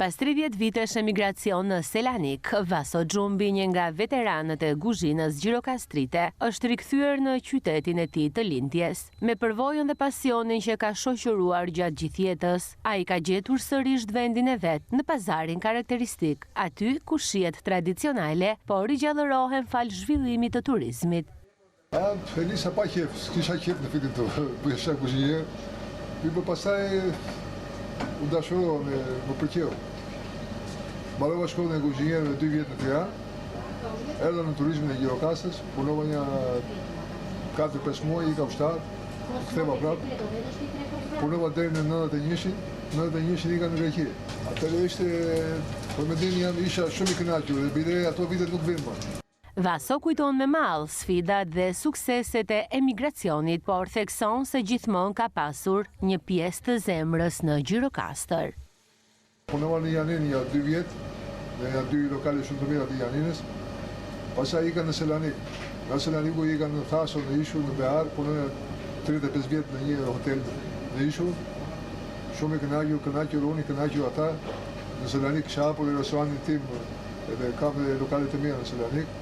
Pas 30 vitesh emigracion në Selanik, Vaso Xhumbi, një nga veteranët e kuzhinës gjirokastrite, është rikthyer në qytetin e tij të lindjes. Me përvojën dhe pasionin që ka shoqëruar gjatë gjithë jetës, ai ka gjetur sërish vendin e vet në pazarin karakteristik, aty ku shihet tradicionale, por rigjallërohen fal zhvillimit të turizmit. Nisha pa qef, s'kisha qef në fitin të bëjësha kuzhinje, për pasaj u dashurova më pëlqeu. Mbarova shkollën e kuzhinjerëve 2 vjet në Tiranë, erdha në turizmin e Gjirokastës, punova një 4-5 muaj, ika ushtar, ktheva prapë, punova deri në 91-shin ika në Greqi. Atëherë ishte, për mendimin isha shumë i kënaqur dhe bile ato vitet nuk vinë më. Vaso kujton me mall sfidat dhe sukseset e emigracionit, por thekson se gjithmonë ka pasur një pjesë të zemrës në Gjirokastër. Punova në Janin 2 vjet, në 2 lokale shumë të mira të Janinës, pastaj ika në Selanik. Nga Selaniku ika në Thasor, në Ishull, në Behar, punoja 35 vjet në një hotel në Ishull. Shumë i kënaqur unë, i kënaqur ata. Në Selanik kisha hapur restorantin tim, edhe kam dhe lokale të mira në Selanik.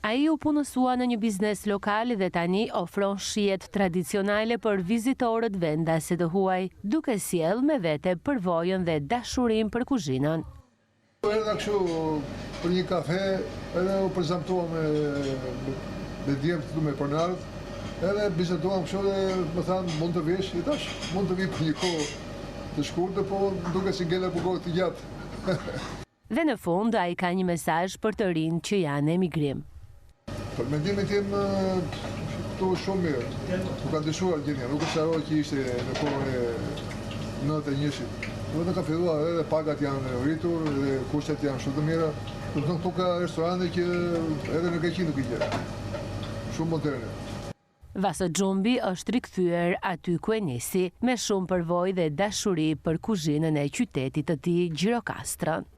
Ai u punësua në një biznes lokal dhe tani ofron shihet tradicionale për vizitorët vendase të huaj, duke sjell me vete përvojën dhe dashurinë për kuzhinën. Erdha kështu për një kafe, edhe u prezantuam me djemt këtu me pronarët, edhe biseduam kështu dhe më thanë mund të vish, i tash mund të vi për një kohë të shkurtër, po duke si ngele për kohë të gjatë. Dhe në fund ai ka një mesazh për të rinj që janë në emigrim. Për mendimin tim, këtu shumë mirë. Nuk ka ndryshuar gjendja, nuk është ajo që ishte në kohën e 91-shit. Vetëm ka filluar edhe pagat janë rritur dhe kushtet janë shumë të mira. Do të thonë këtu ka restorante që edhe në Greqi nuk i gjen. Shumë moderne. Vaso Xhumbi është rikthyer aty ku e nisi, me shumë përvojë dhe dashuri për kuzhinën e qytetit të tij Gjirokastrën.